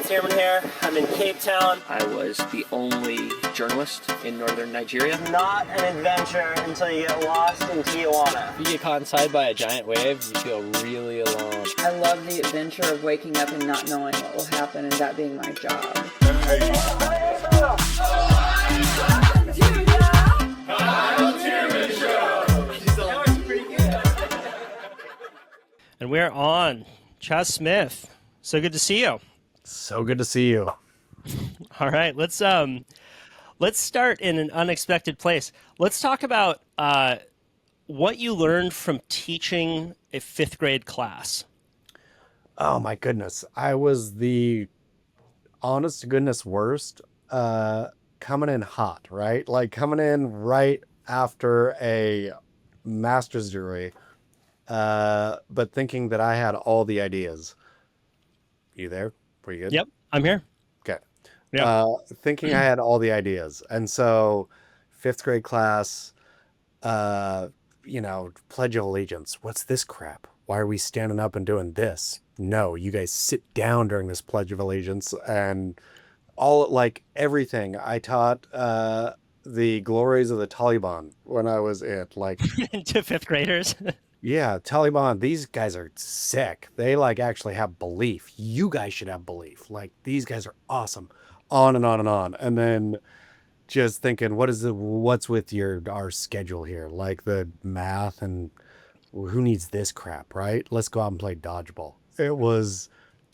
Sermon here. I'm in Cape Town. I was the only journalist in northern Nigeria. Not an adventure until you get lost in Tijuana. If you get caught inside by a giant wave, you feel really alone. I love the adventure of waking up and not knowing what will happen and that being my job. And we're on. Chaz Smith, so good to see you. So good to see you. All right, let's start in an unexpected place. Let's talk about what you learned from teaching a fifth grade class. Oh my goodness. I was the honest to goodness worst coming in hot, right? Like coming in right after a master's degree, but thinking that I had all the ideas. You there? Were you good? Yep, I'm here. Okay. Yeah. Thinking I had all the ideas. And so fifth grade class, Pledge of Allegiance. What's this crap? Why are we standing up and doing this? No, you guys sit down during this Pledge of Allegiance. And everything. I taught the glories of the Taliban when I was To fifth graders. Yeah, Taliban, these guys are sick. They actually have belief. You guys should have belief. These guys are awesome. On and on and on. And then just thinking, what's with our schedule here? The math and who needs this crap, right? Let's go out and play dodgeball.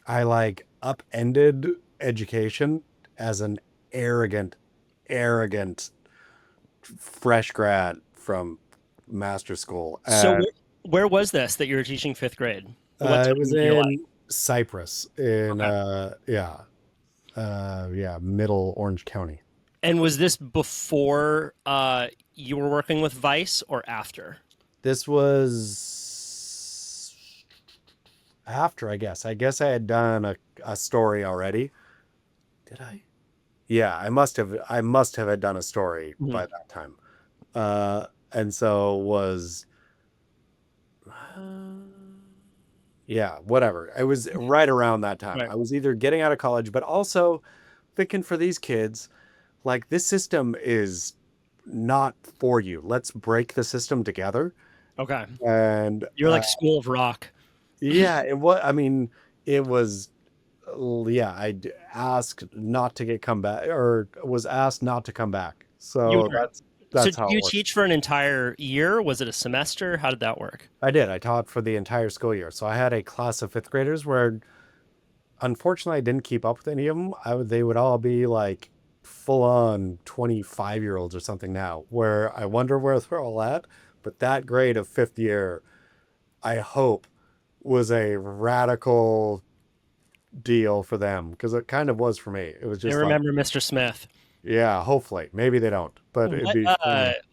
I upended education as an arrogant fresh grad from master school. So where was this that you were teaching fifth grade? It was in Cyprus in middle Orange County. And was this before you were working with Vice or after? This was after, I guess. I guess I had done a story already. Did I? Yeah, I must have had done a story by that time. And so was whatever. It was right around that time. Right. I was either getting out of college, but also thinking for these kids, this system is not for you. Let's break the system together. Okay. And you're like School of Rock. Yeah, it was. I'd asked not to come back, or was asked not to come back. So that's so how you teach for an entire year? Was it a semester? How did that work? I did. I taught for the entire school year. So I had a class of fifth graders where, unfortunately, I didn't keep up with any of them. They would all be full-on 25-year-olds or something now, where I wonder where they're all at. But that grade of fifth year, I hope, was a radical deal for them, because it kind of was for me. It was just they remember Mr. Smith. Yeah, hopefully. Maybe they don't, but it'd be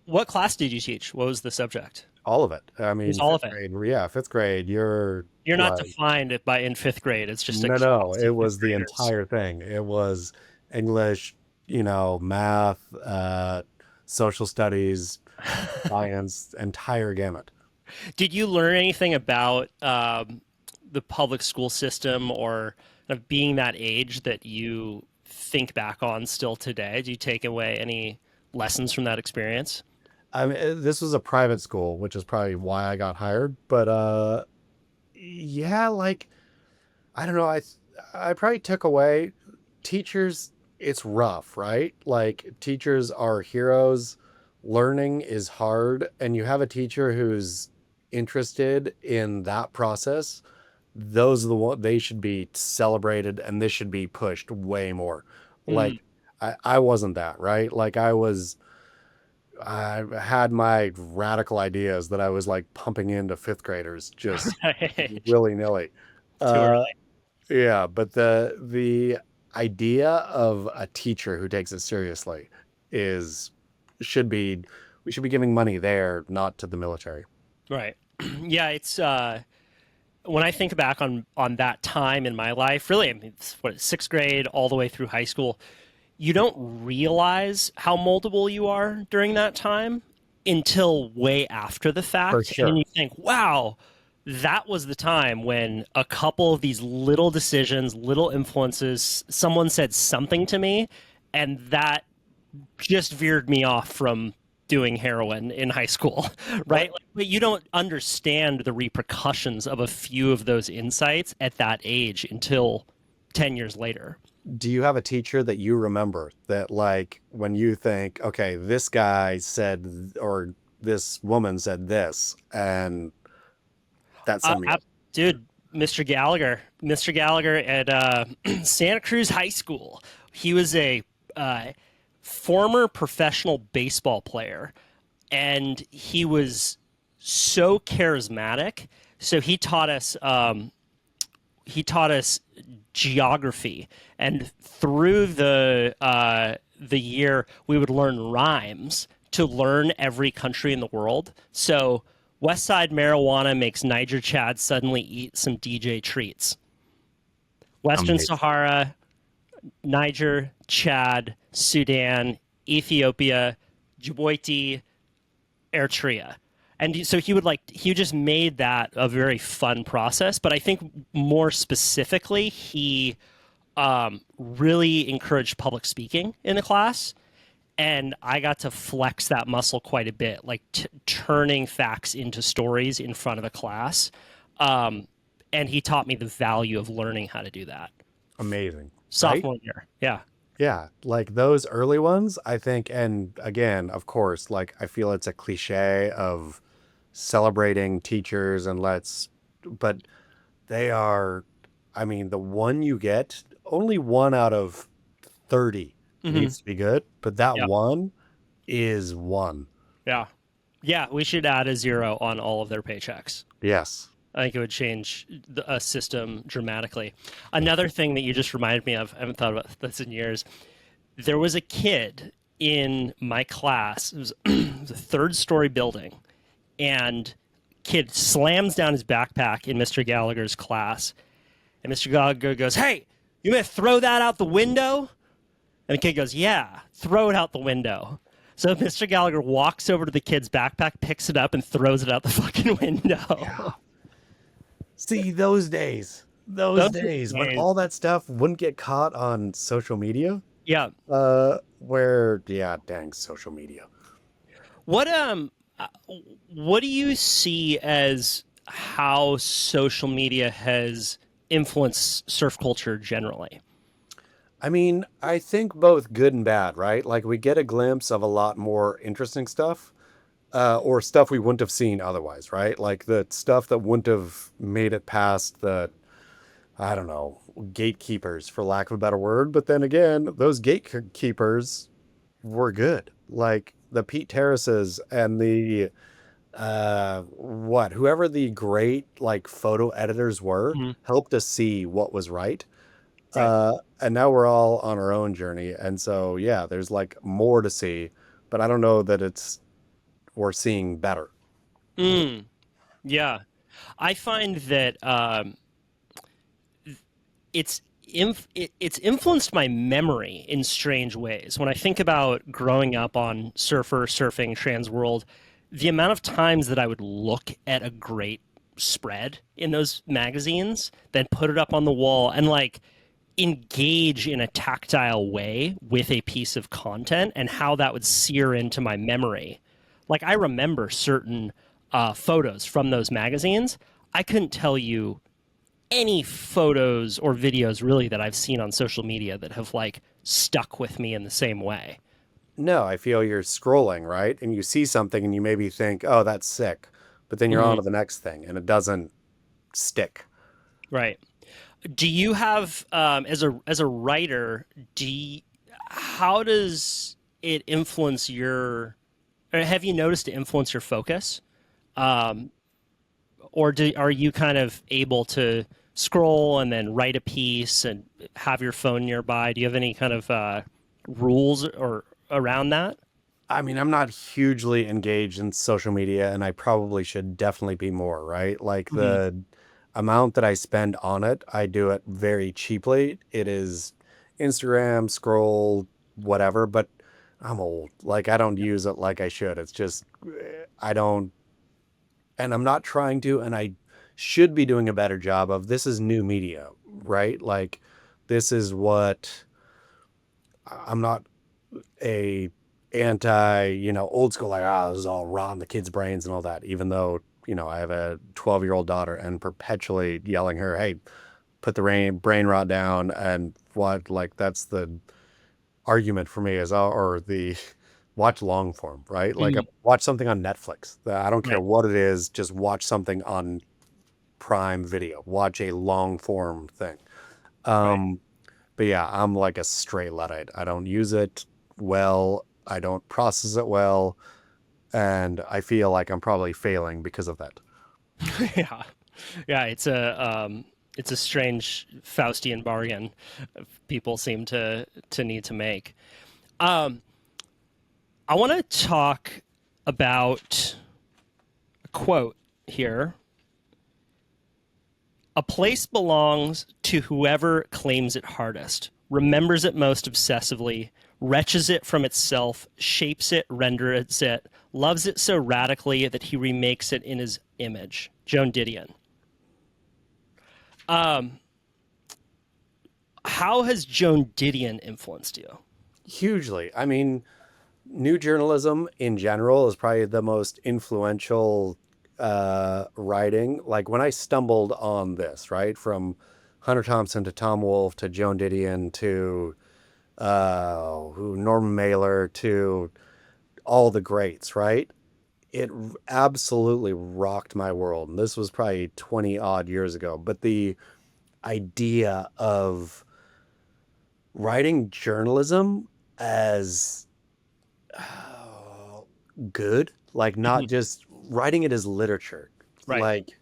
what class did you teach? What was the subject? All of it. I mean, all of it. Grade, yeah, fifth grade. You're not defined in fifth grade. It's just no. It was the entire thing. It was English, math, social studies, science, entire gamut. Did you learn anything about the public school system or of being that age that you think back on still today? Do you take away any lessons from that experience? I mean, this was a private school, which is probably why I got hired. But I don't know. I probably took away teachers. It's rough, right? Teachers are heroes. Learning is hard, and you have a teacher who's interested in that process. Those are the ones they should be celebrated, and this should be pushed way more. I wasn't that, right? I had my radical ideas that I was pumping into fifth graders just willy-nilly. Too early. Yeah, but the idea of a teacher who takes it seriously we should be giving money there, not to the military. Right. Yeah, it's when I think back on that time in my life, really, I mean, sixth grade all the way through high school, you don't realize how moldable you are during that time until way after the fact. For sure. And you think, wow, that was the time when a couple of these little decisions, little influences, someone said something to me, and that just veered me off from doing heroin in high school, right? Like, but you don't understand the repercussions of a few of those insights at that age until 10 years later. Do you have a teacher that you remember that, like, when you think, okay, this guy said, or this woman said this, and that's something? Dude, Mr. Gallagher at Santa Cruz High School. He was a former professional baseball player, and he was so charismatic. So he taught us geography, and through the year we would learn rhymes to learn every country in the world. So West Side marijuana makes Niger Chad suddenly eat some DJ treats. Western Amazing. Sahara, Niger, Chad, Sudan, Ethiopia, Djibouti, Eritrea. And so he just made that a very fun process. But I think more specifically, he really encouraged public speaking in the class. And I got to flex that muscle quite a bit, like turning facts into stories in front of a class. And he taught me the value of learning how to do that. Amazing. Sophomore Right? year. Yeah. Yeah, like those early ones, I think, and again, of course, like I feel it's a cliche of celebrating teachers and but they are, I mean, the one you get, only one out of 30 needs to be good, but that Yep. one is one. Yeah. Yeah. We should add a 0 on all of their paychecks. Yes. I think it would change a system dramatically. Another thing that you just reminded me of, I haven't thought about this in years. There was a kid in my class. It was a third-story building, and kid slams down his backpack in Mr. Gallagher's class, and Mr. Gallagher goes, "Hey, you gonna throw that out the window?" And the kid goes, "Yeah, throw it out the window." So Mr. Gallagher walks over to the kid's backpack, picks it up, and throws it out the fucking window. See, those days, when days. all that stuff wouldn't get caught on social media, Yeah. dang, social media. What do you see as how social media has influenced surf culture generally? I mean, I think both good and bad, right? Like we get a glimpse of a lot more interesting stuff, or stuff we wouldn't have seen otherwise, right? Like the stuff that wouldn't have made it past the, I don't know, gatekeepers, for lack of a better word. But then again, those gatekeepers were good. Like the Pete Terraces and the, whoever the great like photo editors were, helped us see what was right. And now we're all on our own journey. And so, yeah, there's like more to see, but I don't know that we're seeing better. Yeah. I find that it's influenced my memory in strange ways. When I think about growing up on surfing, trans world, the amount of times that I would look at a great spread in those magazines, then put it up on the wall and like engage in a tactile way with a piece of content, and how that would sear into my memory. Like I remember certain photos from those magazines. I couldn't tell you any photos or videos really that I've seen on social media that have like stuck with me in the same way. No, I feel you're scrolling, right? And you see something and you maybe think, oh, that's sick. But then you're on to the next thing and it doesn't stick. Right. Do you have, as a writer, how does it influence or have you noticed it influence your focus? Or are you kind of able to scroll and then write a piece and have your phone nearby? Do you have any kind of rules or around that? I mean, I'm not hugely engaged in social media, and I probably should definitely be more, right? Like the amount that I spend on it, I do it very cheaply. It is Instagram, scroll, whatever, but I'm old. Like, I don't use it like I should. It's just, I don't, and I'm not trying to, and I should be doing a better job of. This is new media, right? Like, this is what I'm not a anti, old school, like, this is all raw in the kids' brains and all that, even though, I have a 12-year-old daughter and perpetually yelling her, hey, put the brain rot down. And what, like, that's the argument for me is, or the watch long form, right? Like, watch something on Netflix. I don't care what it is, just watch something on Prime Video, watch a long form thing. But yeah, I'm like a straight Luddite. I don't use it well. I don't process it well. And I feel like I'm probably failing because of that. Yeah. It's a strange Faustian bargain people seem to need to make. I want to talk about a quote here. A place belongs to whoever claims it hardest, remembers it most obsessively, wretches it from itself, shapes it, renders it, loves it so radically that he remakes it in his image. Joan Didion. How has Joan Didion influenced you? Hugely. I mean, new journalism in general is probably the most influential writing. Like, when I stumbled on this, right, from Hunter Thompson to Tom Wolfe to Joan Didion to Norman Mailer to all the greats, right? It absolutely rocked my world. And this was probably 20 odd years ago. But the idea of writing journalism as good, like, not just writing it as literature, Right. like,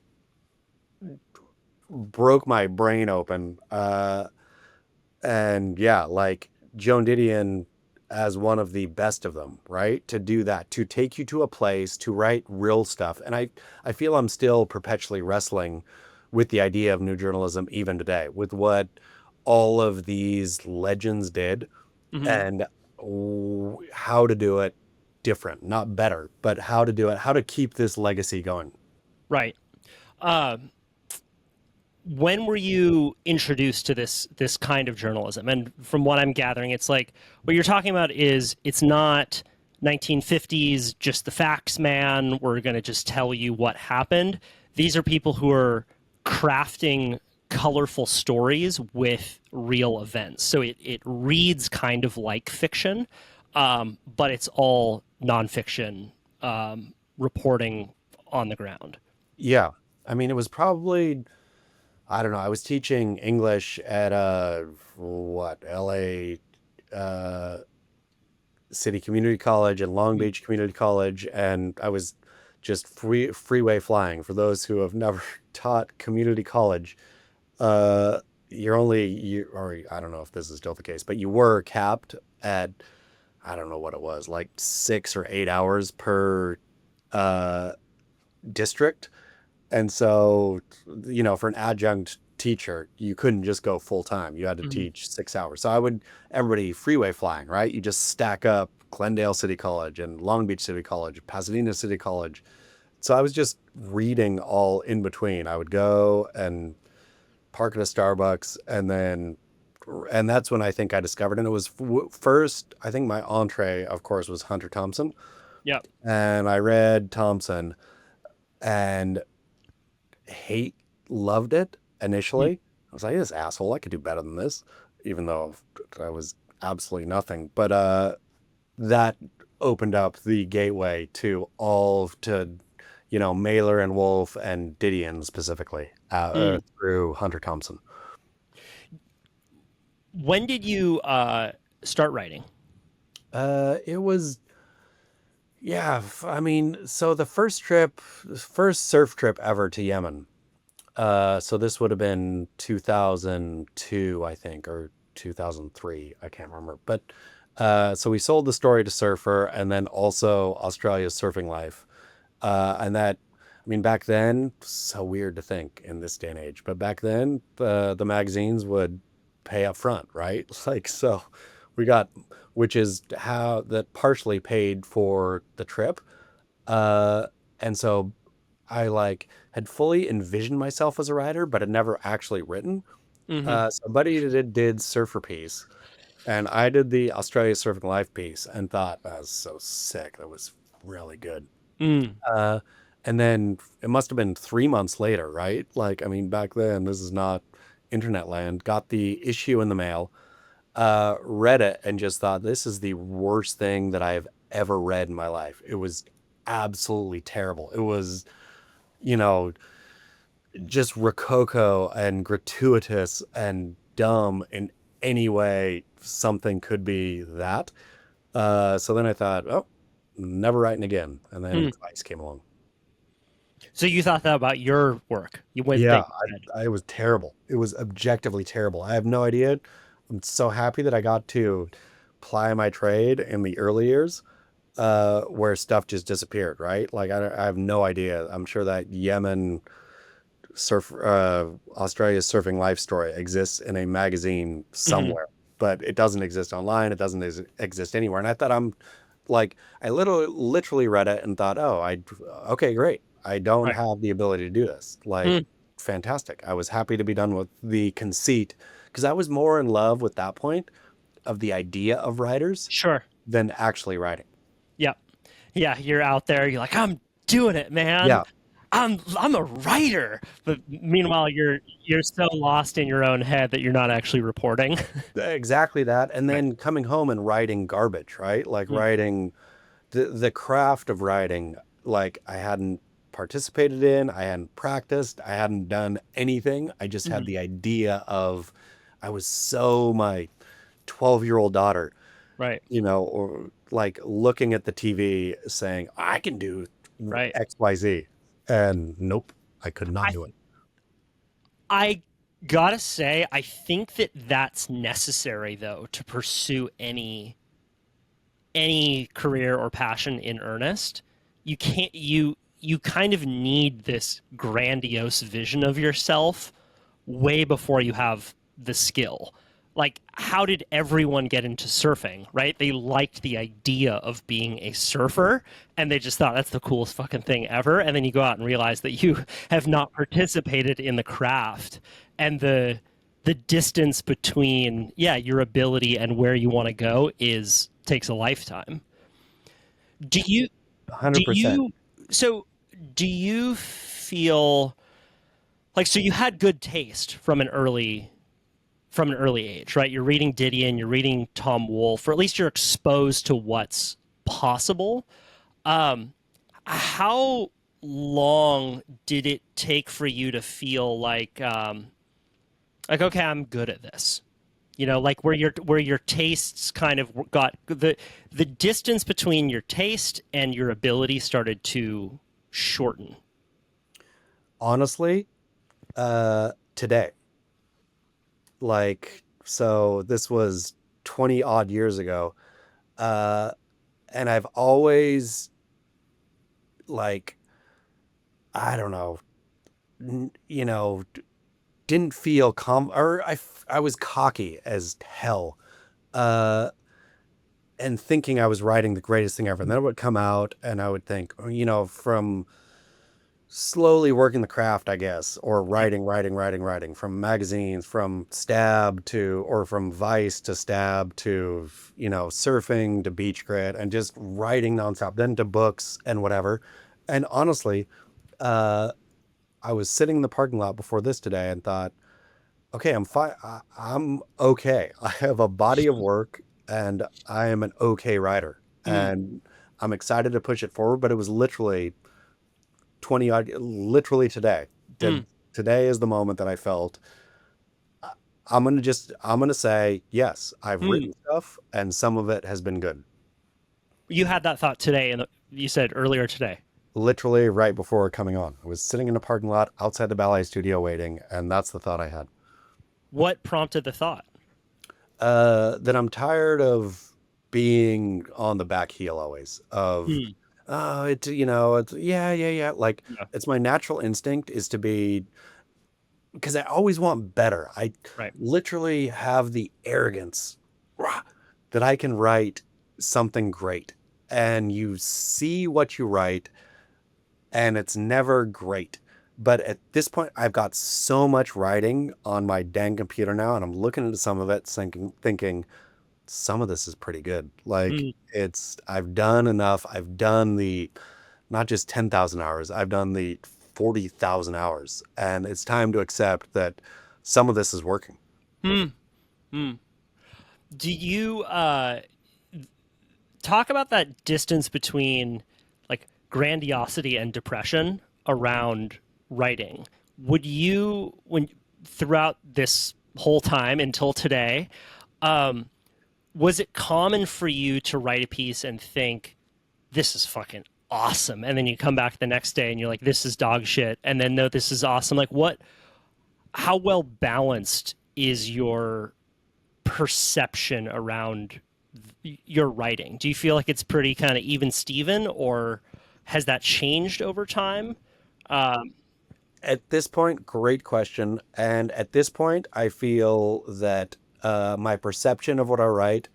broke my brain open. And yeah, like, Joan Didion as one of the best of them, right? To do that, to take you to a place, to write real stuff. And I feel I'm still perpetually wrestling with the idea of new journalism even today, with what all of these legends did and how to do it different, not better, but how to do it, how to keep this legacy going. Right. When were you introduced to this kind of journalism? And from what I'm gathering, it's like what you're talking about is it's not 1950s, just the facts man. We're going to just tell you what happened. These are people who are crafting colorful stories with real events. So it reads kind of like fiction, but it's all nonfiction reporting on the ground. Yeah. I mean, it was probably, I don't know. I was teaching English at LA City Community College and Long Beach Community College, and I was just freeway flying. For those who have never taught community college, or I don't know if this is still the case, but you were capped at, I don't know what it was, like 6 or 8 hours per district. And so, for an adjunct teacher, you couldn't just go full time. You had to teach 6 hours. So everybody freeway flying, right? You just stack up Glendale City College and Long Beach City College, Pasadena City College. So I was just reading all in between. I would go and park at a Starbucks, and that's when I think I discovered, and it was first, I think my entree, of course, was Hunter Thompson. Yep. And I read Thompson and loved it initially. I was like, this asshole, I could do better than this, even though I was absolutely nothing. But that opened up the gateway to Mailer and Wolfe and Didion specifically through Hunter Thompson. When did you start writing? It was, I mean, so the first surf trip ever to Yemen. So this would have been 2002, I think, or 2003. I can't remember. But so we sold the story to Surfer, and then also Australia's Surfing Life. And that, I mean, back then, so weird to think in this day and age, but back then, the magazines would pay up front, right? Like, so which is how that partially paid for the trip. And so I like had fully envisioned myself as a writer, but had never actually written. Somebody did Surfer piece, and I did the Australia Surfing Life piece, and thought that was so sick. That was really good. Mm. Uh, and then it must have been 3 months later, right? Like, I mean, back then, this is not internet land. Got the issue in the mail, read it, and just thought, this is the worst thing that I have ever read in my life. It was absolutely terrible. It was, you know, just rococo and gratuitous and dumb in any way something could be that. So then I thought, oh, never writing again. And then Vice came along. So you thought that about your work? You went Yeah, I was terrible. It was objectively terrible. I have no idea. I'm so happy that I got to ply my trade in the early years, where stuff just disappeared, right? Like, I have no idea. I'm sure that Yemen Australia's Surfing Life story exists in a magazine somewhere, but it doesn't exist online. It doesn't exist anywhere. And I thought, I literally read it and thought, oh, okay, great. I don't Right. have the ability to do this. Like, fantastic. I was happy to be done with the conceit, because I was more in love with that point of the idea of writers Sure. than actually writing. Yeah. Yeah. You're out there. You're like, I'm doing it, man. Yeah. I'm a writer. But meanwhile, you're so lost in your own head that you're not actually reporting. Exactly that. And then coming home and writing garbage, right? Like writing the craft of writing, like I hadn't participated in, I hadn't practiced, I hadn't done anything. I just had the idea of, I was so my 12-year-old daughter, Right. or like looking at the TV saying, I can do Right. XYZ. And nope, I could not do it. I gotta say, I think that that's necessary, though, to pursue any career or passion in earnest. You can't you kind of need this grandiose vision of yourself way before you have the skill. Like, how did everyone get into surfing, right? They liked the idea of being a surfer, and they just thought that's the coolest fucking thing ever. And then you go out and realize that you have not participated in the craft, and the distance between your ability and where you want to go takes a lifetime. Do you 100%. do you feel like, so you had good taste from an early age, right? You're reading Didion, you're reading Tom Wolfe, or at least you're exposed to what's possible. How long did it take for you to feel like okay, I'm good at this? Like where your tastes kind of got the distance between your taste and your ability started to shorten. Honestly, today. Like, so this was 20 odd years ago. And I've always, like, I don't know, didn't feel I was cocky as hell, and thinking I was writing the greatest thing ever. And then it would come out and I would think, from slowly working the craft, I guess, or writing from magazines, from from Vice to Stab to, surfing to Beach Grit, and just writing nonstop, then to books and whatever. And honestly, I was sitting in the parking lot before this today and thought, okay, I'm fine. I'm okay. I have a body of work and I am an okay writer, and I'm excited to push it forward. But it was literally literally today. Today is the moment that I felt, I'm going to say, yes, I've written stuff and some of it has been good. You had that thought today, and you said earlier today. Literally right before coming on. I was sitting in a parking lot outside the ballet studio waiting, and that's the thought I had. What prompted the thought? That I'm tired of being on the back heel always, of it's like, it's my natural instinct is to be, because I always want better. I literally have the arrogance that I can write something great, and you see what you write and it's never great. But at this point, I've got so much writing on my dang computer now, and I'm looking into some of it, thinking some of this is pretty good. Like I've done enough. I've done the not just 10,000 hours. I've done the 40,000 hours, and it's time to accept that some of this is working. Do you talk about that distance between like grandiosity and depression around writing? Would you, when throughout this whole time until today, was it common for you to write a piece and think, this is fucking awesome, and then you come back the next day and you're like, this is dog shit, and then no, this is awesome? Like, how well balanced is your perception around your writing? Do you feel like it's pretty kind of even Steven, or has that changed over time? At this point, great question. And at this point, I feel that my perception of what I write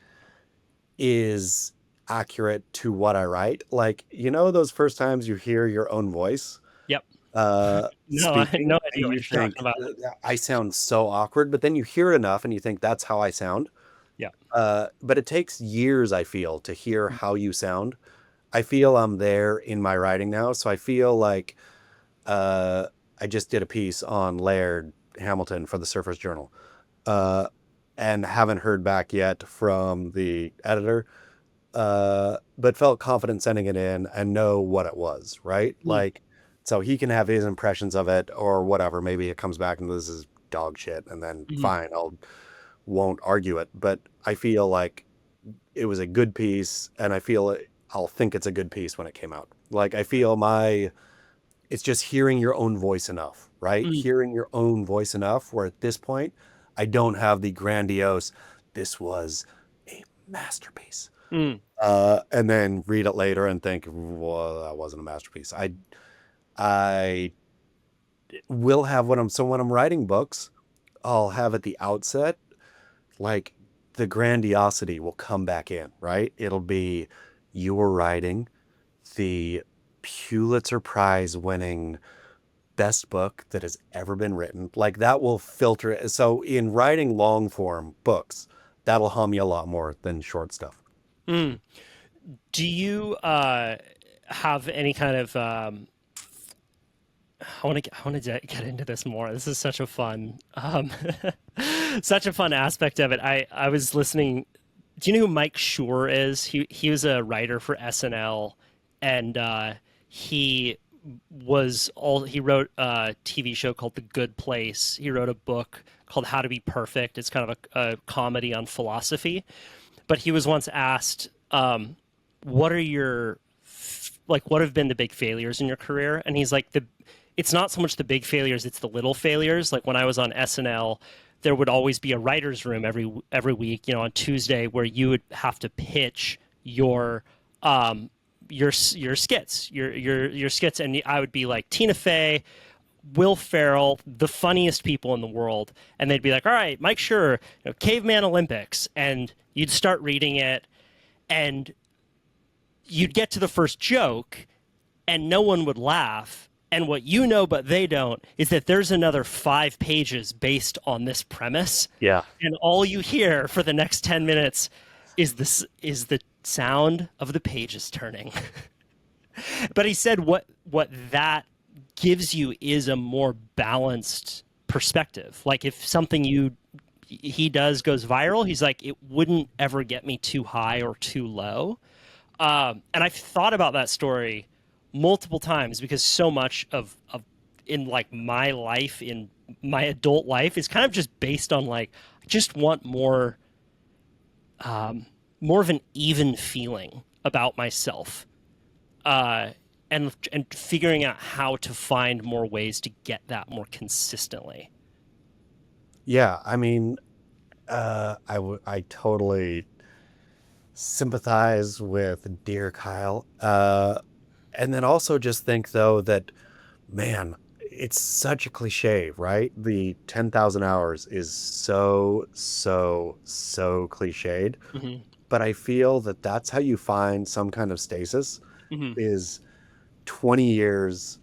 is accurate to what I write. Like, you know, those first times you hear your own voice. Yep. No, I had no idea what you're talking about. I sound so awkward, but then you hear it enough and you think that's how I sound. Yeah. But it takes years, I feel, to hear how you sound. I feel I'm there in my writing now. So I feel like I just did a piece on Laird Hamilton for the Surface Journal, and haven't heard back yet from the editor, but felt confident sending it in and know what it was, right? Like, so he can have his impressions of it or whatever. Maybe it comes back and this is dog shit, and then fine, won't argue it. But I feel like it was a good piece, and I feel I'll think it's a good piece when it came out. Like, I feel it's just hearing your own voice enough, right? Hearing your own voice enough where at this point, I don't have the grandiose, this was a masterpiece. And then read it later and think, well, that wasn't a masterpiece. I will have when I'm writing books, I'll have at the outset, like, the grandiosity will come back in, right? It'll be, you were writing the Pulitzer Prize winning best book that has ever been written. Like, that will filter it. So in writing long form books, that'll hum you a lot more than short stuff. Do you have any kind of I want to get into this more. This is such a fun such a fun aspect of it. I was listening. Do you know who Mike Schur is? He was a writer for SNL, and he wrote a TV show called The Good Place. He wrote a book called How to Be Perfect. It's kind of a comedy on philosophy. But he was once asked, what have been the big failures in your career? And he's like, it's not so much the big failures, it's the little failures. Like, when I was on SNL, there would always be a writer's room every week, you know, on Tuesday, where you would have to pitch your skits, your skits, and I would be like Tina Fey, Will Ferrell, the funniest people in the world, and they'd be like, all right, Mike Schur, Caveman Olympics, and you'd start reading it, and you'd get to the first joke, and no one would laugh, and what you know but they don't is that there's another 5 pages based on this premise, and all you hear for the next 10 minutes is the sound of the pages turning. But he said what that gives you is a more balanced perspective. Like, if something he does goes viral, he's like, it wouldn't ever get me too high or too low. And I've thought about that story multiple times, because so much of in like my life, in my adult life, is kind of just based on like, I just want more of an even feeling about myself, and figuring out how to find more ways to get that more consistently. Yeah, I mean, I totally sympathize with dear Kyle, and then also just think though that, man, it's such a cliche, right? The 10,000 hours is so cliched. But I feel that that's how you find some kind of stasis, is 20 years,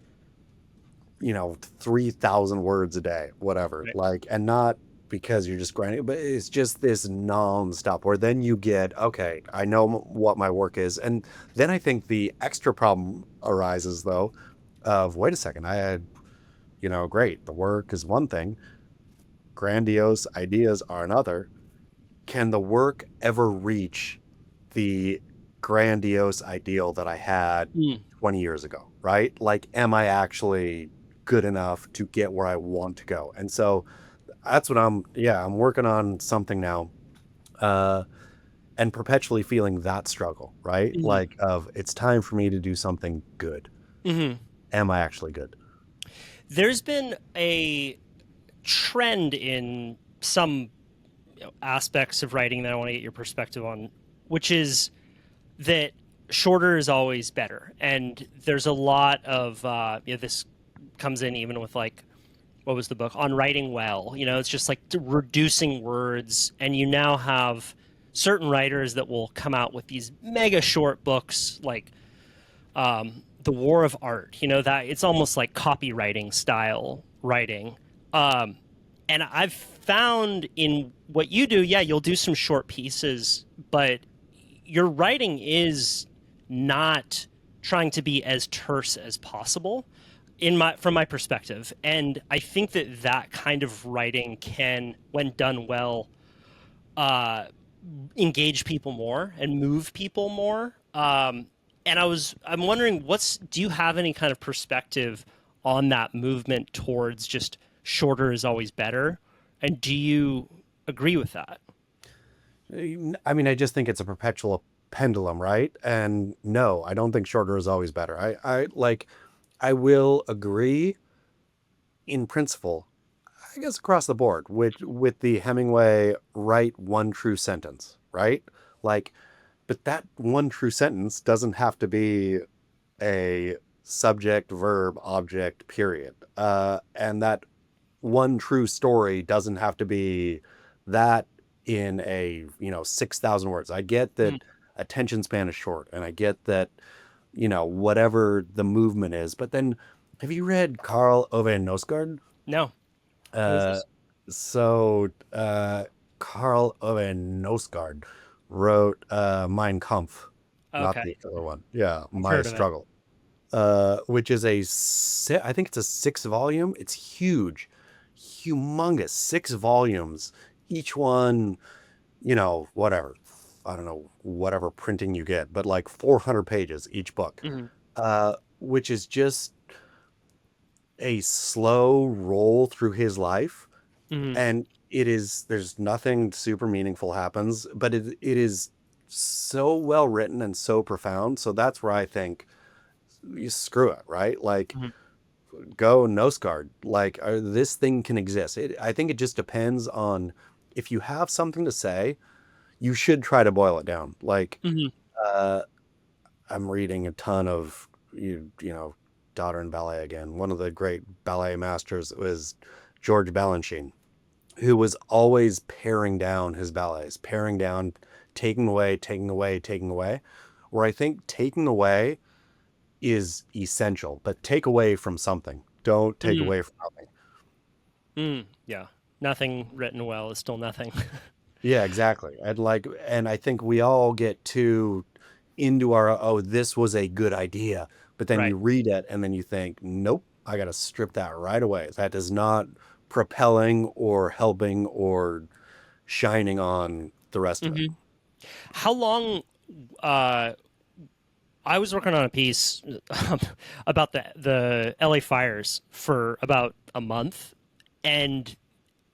3,000 words a day, whatever. Right. Like, and not because you're just grinding, but it's just this non-stop where then you get, okay, I know what my work is. And then I think the extra problem arises though of, wait a second, I had, great, the work is one thing, grandiose ideas are another. Can the work ever reach the grandiose ideal that I had 20 years ago, right? Like, am I actually good enough to get where I want to go? And so that's what I'm working on something now, and perpetually feeling that struggle, right? Like, of it's time for me to do something good. Am I actually good? There's been a trend in some aspects of writing that I want to get your perspective on, which is that shorter is always better. And there's a lot of, this comes in even with like, what was the book on writing well? It's just like reducing words. And you now have certain writers that will come out with these mega short books, like The War of Art, that it's almost like copywriting style writing. And I've found in what you do, you'll do some short pieces, but your writing is not trying to be as terse as possible from my perspective. And I think that kind of writing can, when done well, engage people more and move people more. And I'm wondering, do you have any kind of perspective on that movement towards just shorter is always better? And do you agree with that? I mean, I just think it's a perpetual pendulum, right? And no, I don't think shorter is always better. I will agree in principle, I guess across the board, with the Hemingway write one true sentence, right? Like, but that one true sentence doesn't have to be a subject, verb, object, period. And that one true story doesn't have to be that in a 6,000 words. I get that attention span is short, and I get that whatever the movement is. But then, have you read Karl Ove Knausgaard? No. So Karl Ove Knausgaard wrote Mein Kampf, not the other one. Yeah, My Struggle, which is I think it's a 6-volume. It's huge, humongous, 6 volumes. Each one, whatever. I don't know, whatever printing you get, but like 400 pages each book, which is just a slow roll through his life. And there's nothing super meaningful happens, but it is so well written and so profound. So that's where I think you screw it, right? Like, go Knausgaard. Like, this thing can exist. I think it just depends on, if you have something to say, you should try to boil it down. Like, I'm reading a ton of, Daughter in Ballet again. One of the great ballet masters was George Balanchine, who was always paring down his ballets, paring down, taking away, where I think taking away is essential, but take away from something. Don't take away from nothing. Yeah. Nothing written well is still nothing. Yeah, exactly. And I think we all get too into our, this was a good idea, but then you read it and then you think, nope, I got to strip that right away. That is not propelling or helping or shining on the rest of it. How long, I was working on a piece about the LA fires for about a month and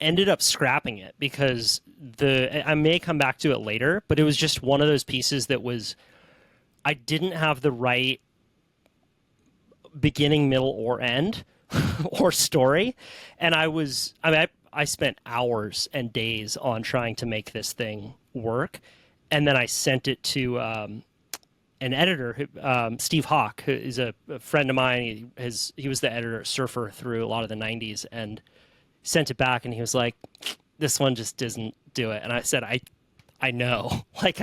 ended up scrapping it because I may come back to it later, but it was just one of those pieces that I didn't have the right beginning, middle, or end or story. And I spent hours and days on trying to make this thing work. And then I sent it to an editor, Steve Hawk, who is a friend of mine. He was the editor at Surfer through a lot of the 90s, and sent it back, and he was like, this one just doesn't do it. And I said, I know. Like,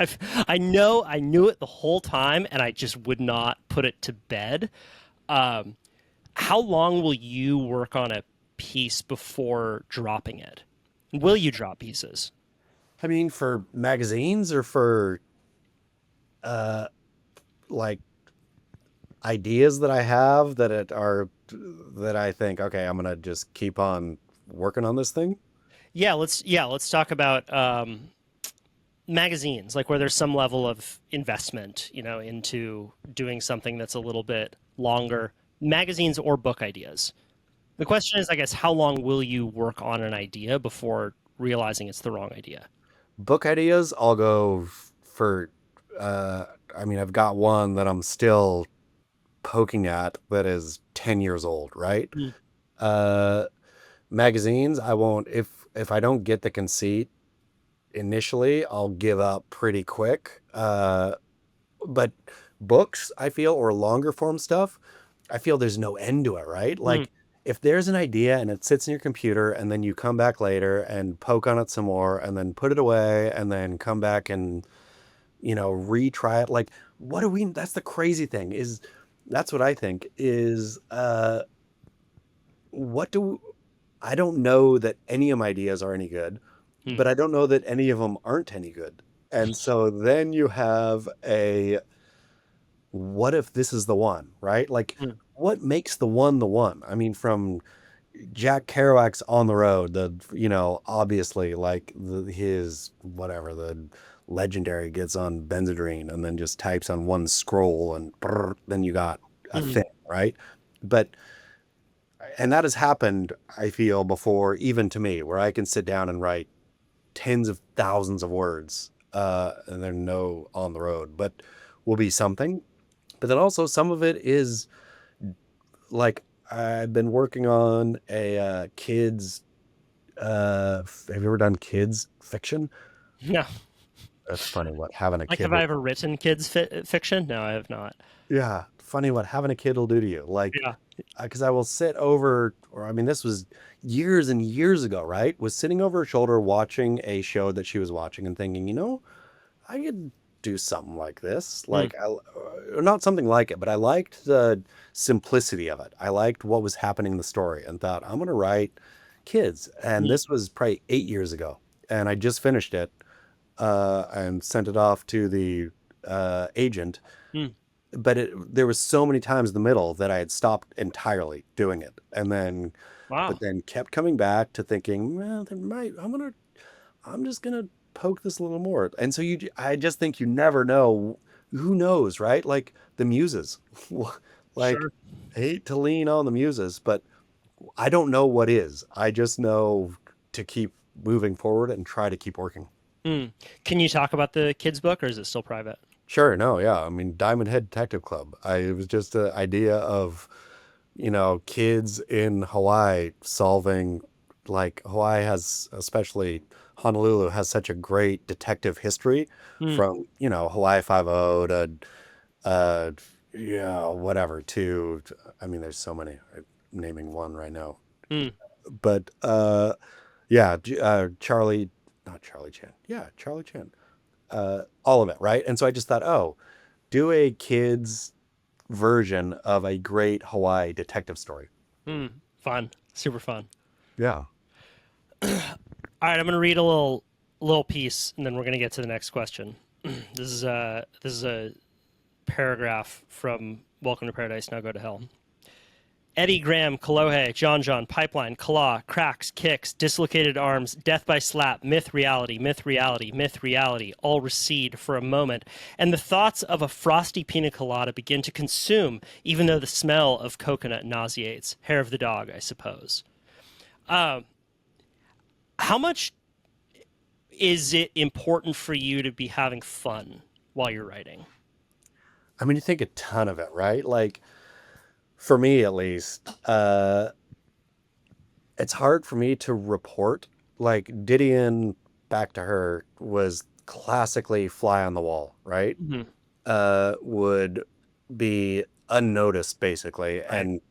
I knew it the whole time, and I just would not put it to bed. How long will you work on a piece before dropping it? Will you drop pieces? I mean, for magazines or for like ideas that I have that I think, okay, I'm gonna just keep on working on this thing. Let's talk about magazines, like where there's some level of investment, into doing something that's a little bit longer. Magazines or book ideas. The question is, I guess, how long will you work on an idea before realizing it's the wrong idea? Book ideas, I'll go for. I mean, I've got one that I'm still poking at that is 10 years old, right? Mm. Magazines, I won't. If I don't get the conceit initially, I'll give up pretty quick. But books, I feel, or longer form stuff, I feel there's no end to it, right? Like if there's an idea and it sits in your computer and then you come back later and poke on it some more and then put it away and then come back and, retry it. Like, that's the crazy thing is, that's what I think is, I don't know that any of my ideas are any good, but I don't know that any of them aren't any good. And so then you have what if this is the one, right? Like, what makes the one? I mean, from Jack Kerouac's On the Road, obviously, like his whatever, the legendary gets on Benzedrine and then just types on one scroll and then you got a thing, right? And that has happened, I feel, before, even to me, where I can sit down and write tens of thousands of words, and they're no On the Road, but will be something. But then also some of it is like, I've been working on a kids. Have you ever done kids fiction? No. That's funny. What having a Like, kid? have I ever written kids fiction? No, I have not. Yeah, funny what having a kid will do to you. Like, Yeah. because I will sit over, or I mean, this was years and years ago, right? Was sitting over her shoulder watching a show that she was watching and thinking, I could do something like this. Like, not something like it, but I liked the simplicity of it. I liked what was happening in the story and thought, I'm going to write kids. And this was probably 8 years ago. And I just finished it and sent it off to the agent. But there was so many times in the middle that I had stopped entirely doing it. And then, but then kept coming back to thinking, well, I'm just going to poke this a little more. And so I just think you never know. Who knows, right? Like the muses. Like, Sure. I hate to lean on the muses, but I don't know what is. I just know to keep moving forward and try to keep working. Can you talk about the kids' book, or is it still private? Sure. No, yeah. I mean, Diamond Head Detective Club. It was just an idea of, kids in Hawaii solving, like Hawaii has, especially Honolulu, has such a great detective history from, Hawaii Five-0 to, whatever, to, I mean, there's so many. I'm naming one right now. But, Charlie, not Charlie Chan. Yeah, Charlie Chan. All of it, right? And so I just thought, do a kid's version of a great Hawaii detective story. Fun. Super fun. Yeah. All right, I'm going to read a little piece, and then we're going to get to the next question. This is a paragraph from Welcome to Paradise, Now Go to Hell. Eddie, Graham, Kalohe, John, Pipeline, Kala, cracks, kicks, dislocated arms, death by slap, myth, reality, all recede for a moment, and the thoughts of a frosty pina colada begin to consume, even though the smell of coconut nauseates. Hair of the dog, I suppose. How much is it important for you to be having fun while you're writing? I mean, you think a ton of it, right? Like, for me, at least, it's hard for me to report. Like, Didion, back to her, was classically fly on the wall, right? Would be unnoticed, basically. Right. And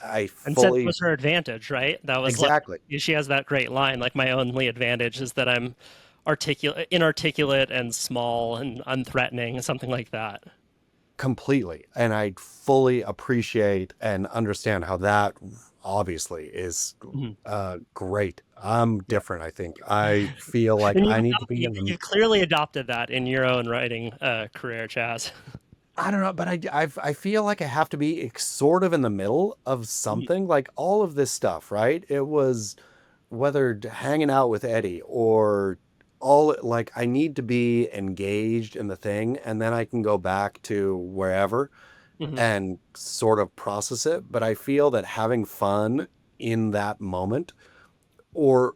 I fully... that was her advantage, right? That was exactly. Like, she has that great line, like, my only advantage is that I'm inarticulate and small and unthreatening, something like that. completely. And I fully appreciate and understand how that obviously is Mhm. great. I'm different, I think. I feel like And I need to be in the. you've clearly adopted that in your own writing career, Chaz. I don't know, but I feel like I have to be sort of in the middle of something. Like all of this stuff, right? It was whether hanging out with Eddie or all, like I need to be engaged in the thing, and then I can go back to wherever Mhm. and sort of process it. But I feel that having fun in that moment, or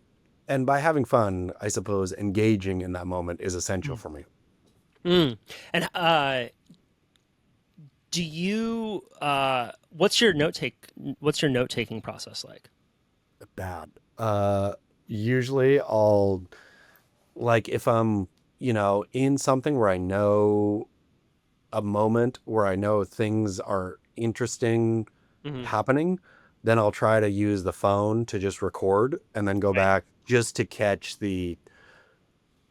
and by having fun, I suppose engaging in that moment is essential for me. Mm. And do you what's your note taking process like? Bad. Usually I'll, like, if I'm, in something where I know a moment where I know things are interesting Hmm. happening, then I'll try to use the phone to just record and then go Right. back just to catch the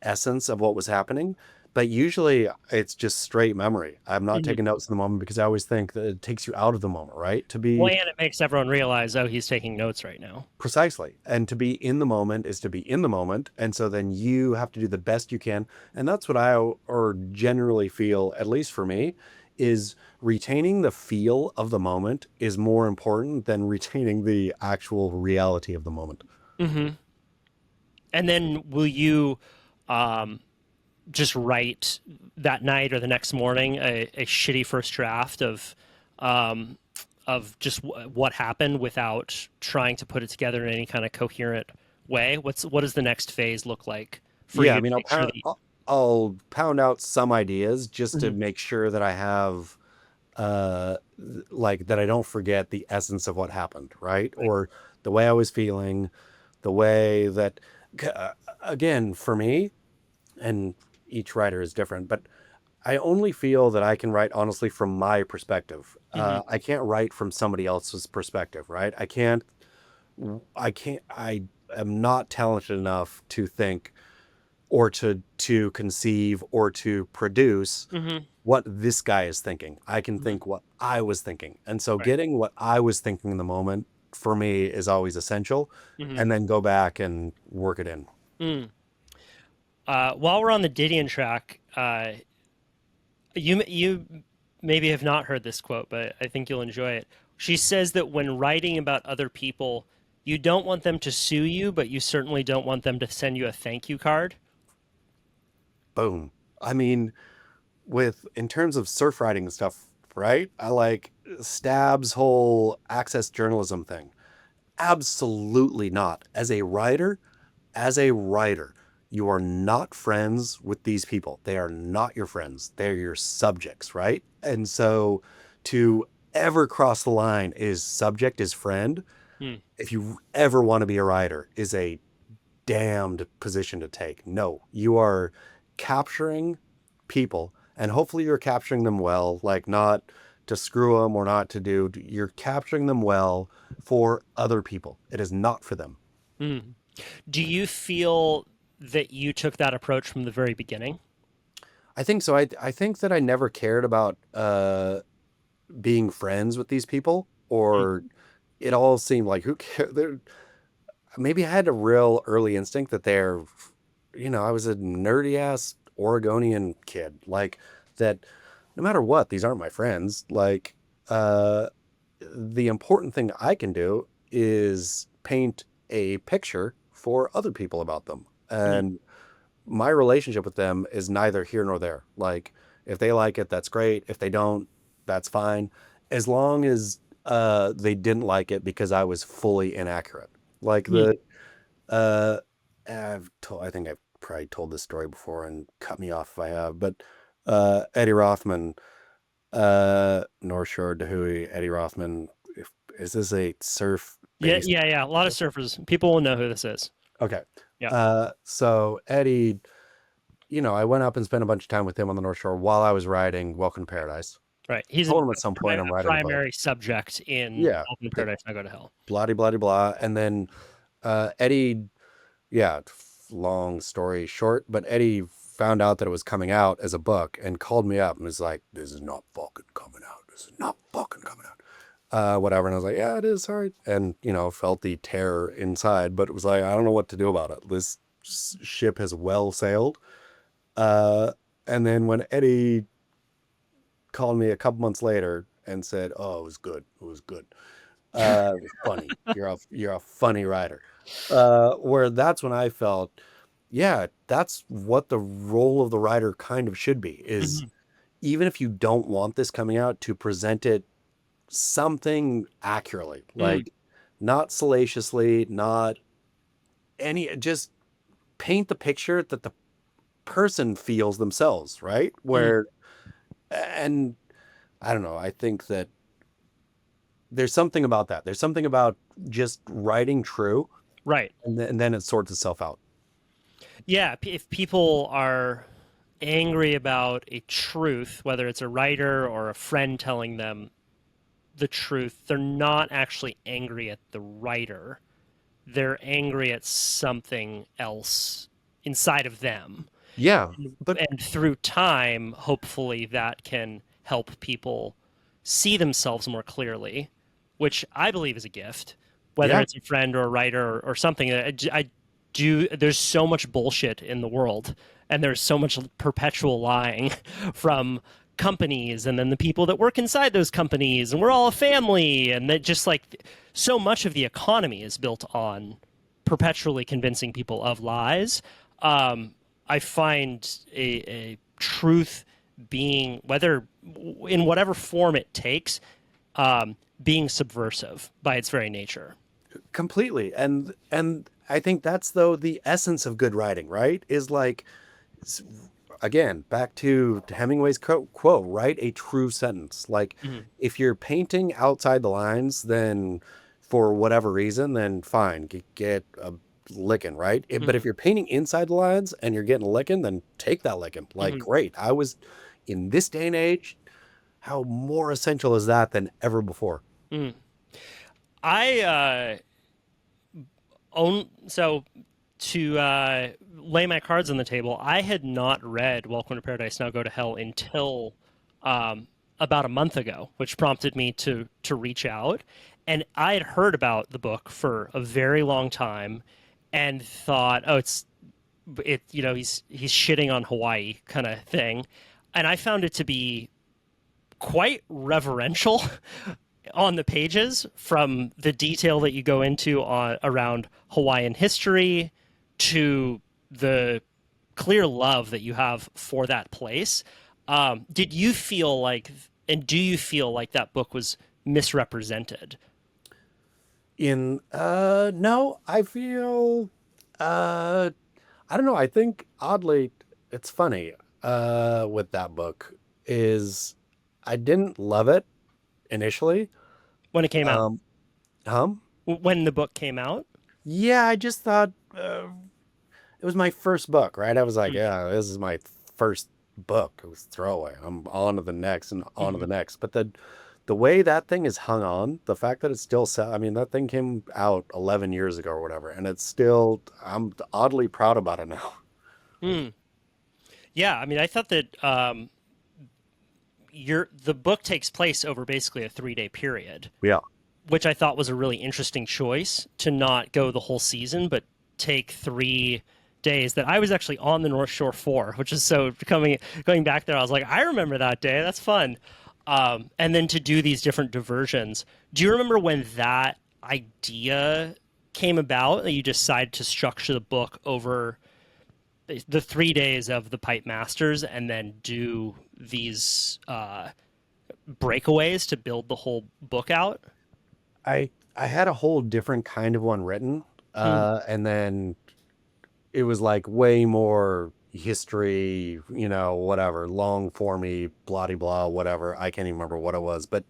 essence of what was happening. But usually it's just straight memory. I'm not Mhm. taking notes in the moment because I always think that it takes you out of the moment, right? To Well, be and it makes everyone realize, oh, he's taking notes right now. precisely, and to be in the moment is to be in the moment. And so then you have to do the best you can. And that's what I or generally feel, at least for me, is retaining the feel of the moment is more important than retaining the actual reality of the moment. Hmm. And then will you um, just write that night or the next morning a shitty first draft um, of just what happened without trying to put it together in any kind of coherent way? What does the next phase look like for Yeah, you I to mean, make sure that I'll pound out some ideas just to Mhm. make sure that I have uh like that I don't forget the essence of what happened, right? Or the way I was feeling, the way that again, for me, and each writer is different, but I only feel that I can write honestly from my perspective. Mhm. I can't write from somebody else's perspective, right? I am not talented enough to think or to conceive or to produce Mhm. what this guy is thinking. I can Mhm. think what I was thinking. And so Right. getting what I was thinking in the moment for me is always essential, Mhm. and then go back and work it in. Mm. While we're on the Didion track, you maybe have not heard this quote, but I think you'll enjoy it. She says that when writing about other people, you don't want them to sue you, but you certainly don't want them to send you a thank you card. Boom. I mean, with in terms of surf writing and stuff, right? I like Stab's whole access journalism thing. Absolutely not. As a writer, you are not friends with these people. They are not your friends. They're your subjects, right? And so to ever cross the line is subject is friend. Hmm. If you ever want to be a writer, is a damned position to take. No, you are capturing people, and hopefully you're capturing them well, like not to screw them or not to do. You're capturing them well for other people. It is not for them. Hmm. Do you feel that you took that approach from the very beginning? I think so. I think that I never cared about being friends with these people, Hmm. or it all seemed like who cares. Maybe I had a real early instinct that I was a nerdy ass Oregonian kid, like that. No matter what, these aren't my friends. Like, uh, the important thing I can do is paint a picture for other people about them, Hmm. and my relationship with them is neither here nor there. Like, if they like it, that's great. If they don't, that's fine. As long as they didn't like it because I was fully inaccurate. Like Hmm. uh I think I've probably told this story before and cut me off if I have, but Eddie Rothman, North Shore, Dahui, Eddie Rothman, is this a surf Yeah, based? yeah, yeah. A lot of surfers, people will know who this is. Okay. Yeah, So Eddie, I went up and spent a bunch of time with him on the North Shore while I was riding Welcome to Paradise. right. He's Told him at some point I'm a riding a boat. primary subject in Yeah. Welcome to Paradise, Now Go to Hell. Blah, blah, blah, blah. And then Eddie, yeah, long story short, but Eddie found out that it was coming out as a book and called me up and was like, "This is not fucking coming out. This is not fucking coming out." Whatever. And I was like, "Yeah, it is. Sorry." And, felt the terror inside, but it was like, I don't know what to do about it. This ship has well sailed. And then when Eddie called me a couple months later and said, "Oh, it was good. It was good. It was funny. You're a funny writer." Where that's when I felt, yeah, that's what the role of the writer kind of should be, is even if you don't want this coming out, to present it something accurately, like not salaciously, not just paint the picture that the person feels themselves, right? Where, and I don't know, I think that there's something about that. There's something about just writing true. Right. And then it sorts itself out. Yeah. If people are angry about a truth, whether it's a writer or a friend telling them the truth, they're not actually angry at the writer. They're angry at something else inside of them. Yeah. And through time, hopefully that can help people see themselves more clearly, which I believe is a gift, whether it's a friend or a writer or something. There's so much bullshit in the world, and there's so much perpetual lying from companies and then the people that work inside those companies, and we're all a family, and that just like so much of the economy is built on perpetually convincing people of lies. I find a truth being, whether in whatever form it takes, being subversive by its very nature. Completely. And I think that's, though, the essence of good writing, right? Is like, again, back to Hemingway's quote, write a true sentence. Like, if you're painting outside the lines, then for whatever reason, then fine, get a licking, right? But if you're painting inside the lines and you're getting a licking, then take that licking. Like, great. I was, in this day and age, how more essential is that than ever before? So to lay my cards on the table, I had not read Welcome to Paradise, Now Go to Hell until about a month ago, which prompted me to reach out. And I had heard about the book for a very long time and thought, oh, he's shitting on Hawaii kind of thing. And I found it to be quite reverential on the pages, from the detail that you go into around Hawaiian history to the clear love that you have for that place. Did you feel like, and do you feel like that book was misrepresented? No, I feel, I don't know. I think oddly, it's funny, with that book is I didn't love it initially. When it came out? When the book came out? Yeah, I just thought, it was my first book, right? I was like, yeah, this is my first book. It was throwaway. I'm on to the next and on to the next. But the way that thing is hung on, the fact that it's still I mean, that thing came out 11 years ago or whatever, and it's still, I'm oddly proud about it now. Yeah, I mean, I thought that the book takes place over basically a 3-day period. Yeah. Which I thought was a really interesting choice, to not go the whole season, but take 3 days that I was actually on the North Shore for, which is so going back there, I was like, I remember that day. That's fun. And then to do these different diversions. Do you remember when that idea came about, that you decided to structure the book over the 3 days of the Pipe Masters and then do these breakaways to build the whole book out? I had a whole different kind of one written, and then it was like way more history, whatever, long formy, blah blah, whatever. I can't even remember what it was, but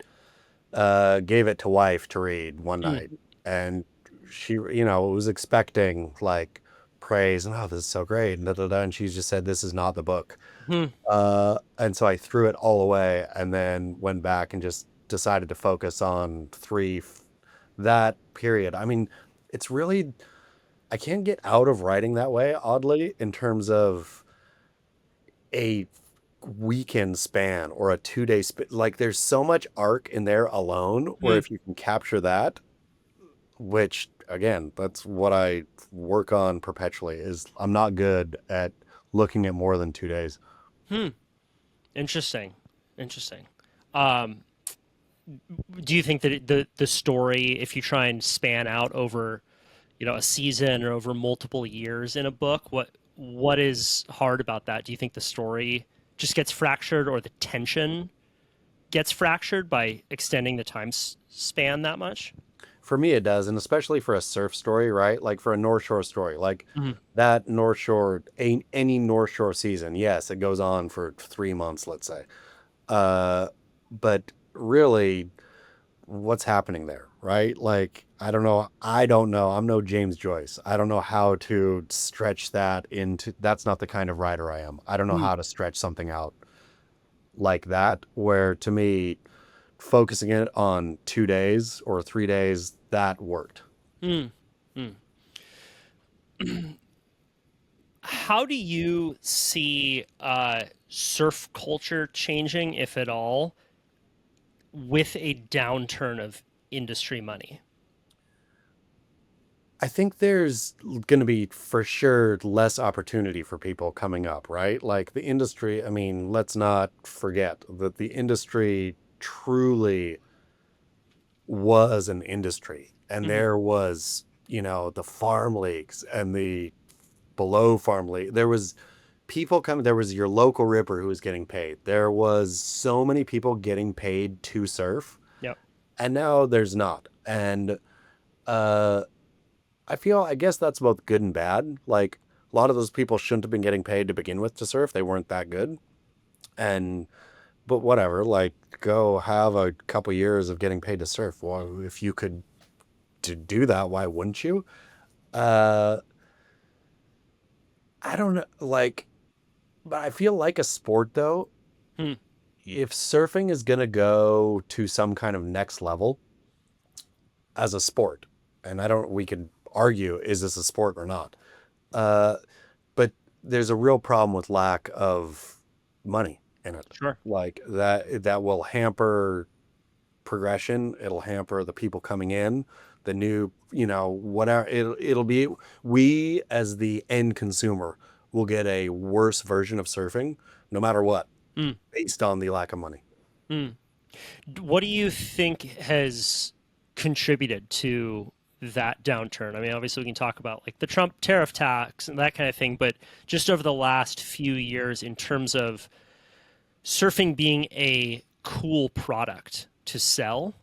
gave it to wife to read one night, and she, was expecting like praise and, oh, this is so great, and and she just said, this is not the book. And so I threw it all away and then went back and just decided to focus on that period. I mean, it's really, I can't get out of writing that way, oddly, in terms of a weekend span or a 2-day like there's so much arc in there alone where if you can capture that, which again, that's what I work on perpetually, is I'm not good at looking at more than 2 days. Interesting. Do you think that the story, if you try and span out over, a season or over multiple years in a book, what is hard about that? Do you think the story just gets fractured, or the tension gets fractured by extending the time span that much? For me, it does, and especially for a surf story, right? Like for a North Shore story, like that North Shore, any North Shore season, yes, it goes on for 3 months, let's say. But really, what's happening there, right? Like, I don't know. I'm no James Joyce. I don't know how to stretch that into, that's not the kind of writer I am. I don't know how to stretch something out like that, where to me, focusing it on 2 days or 3 days, that worked. How do you see surf culture changing, if at all, with a downturn of industry money? I think there's going to be for sure less opportunity for people coming up, right? Like the industry, I mean, let's not forget that the industry truly was an industry, and there was, the farm leagues and the below farm league. There was people coming, there was your local ripper who was getting paid. There was so many people getting paid to surf. Yep. And now there's not. And I guess that's both good and bad. Like a lot of those people shouldn't have been getting paid to begin with to surf. They weren't that good. But whatever, like go have a couple years of getting paid to surf. Well, if you could to do that, why wouldn't you? I don't know, like, but I feel like a sport though. If surfing is going to go to some kind of next level as a sport, and we could argue, is this a sport or not? But there's a real problem with lack of money in it. Sure. Like that will hamper progression. It'll hamper the people coming in, the new, whatever. It'll be, we as the end consumer will get a worse version of surfing no matter what, based on the lack of money. What do you think has contributed to that downturn? I mean, obviously we can talk about like the Trump tariff tax and that kind of thing, but just over the last few years in terms of surfing being a cool product to sell,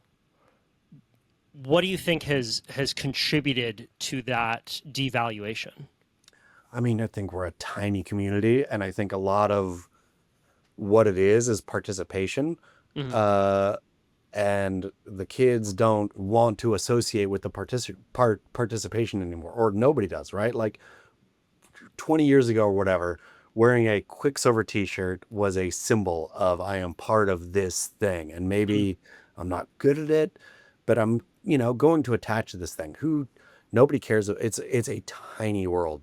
what do you think has contributed to that devaluation? I mean, I think we're a tiny community, and I think a lot of what it is participation. And the kids don't want to associate with the participation anymore, or nobody does, right? Like 20 years ago or whatever, wearing a Quicksilver t-shirt was a symbol of I am part of this thing, and maybe I'm not good at it, but I'm going to attach to this thing. Nobody cares. It's a tiny world.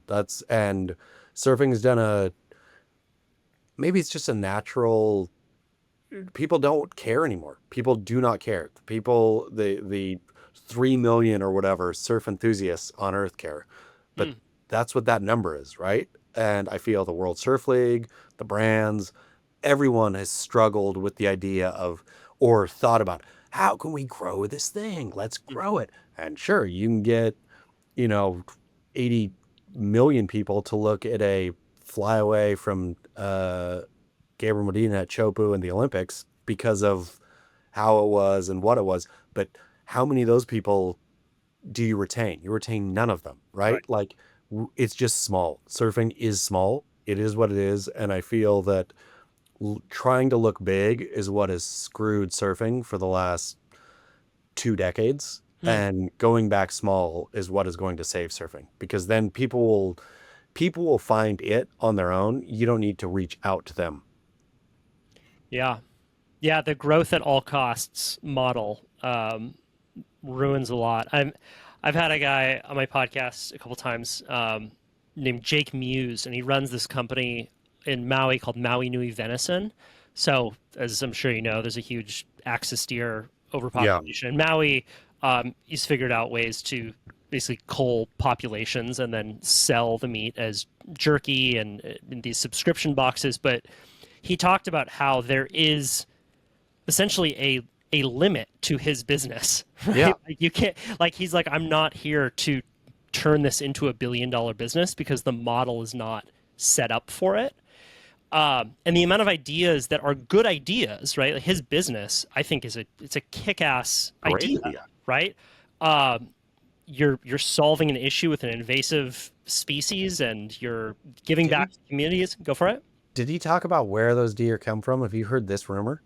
And surfing has done maybe it's just a natural. People don't care anymore. People do not care. People, the 3 million or whatever surf enthusiasts on Earth care, but that's what that number is, right? And I feel the World Surf League, the brands, everyone has struggled with the idea of, or thought about, how can we grow this thing? Let's grow it. And sure, you can get, 80 million people to look at a flyaway from Gabriel Medina at Chopu in the Olympics because of how it was and what it was. But how many of those people do you retain? You retain none of them, right? Like it's just small. Surfing is small. It is what it is. And I feel that trying to look big is what has screwed surfing for the last 2 decades. And going back small is what is going to save surfing, because then people will find it on their own. You don't need to reach out to them. Yeah. The growth at all costs model ruins a lot. I've had a guy on my podcast a couple times named Jake Muse, and he runs this company in Maui called Maui Nui venison. So, as I'm sure you know, there's a huge axis deer overpopulation in Maui. He's figured out ways to basically cull populations and then sell the meat as jerky and in these subscription boxes. But he talked about how there is essentially a limit to his business. Right? Yeah. Like you can't, like, he's like, I'm not here to turn this into $1 billion business because the model is not set up for it. And the amount of ideas that are good ideas, right? Like his business, I think it's a kick-ass idea, right? You're solving an issue with an invasive species, and you're giving back to communities. Go for it. Did he talk about where those deer come from? Have you heard this rumor?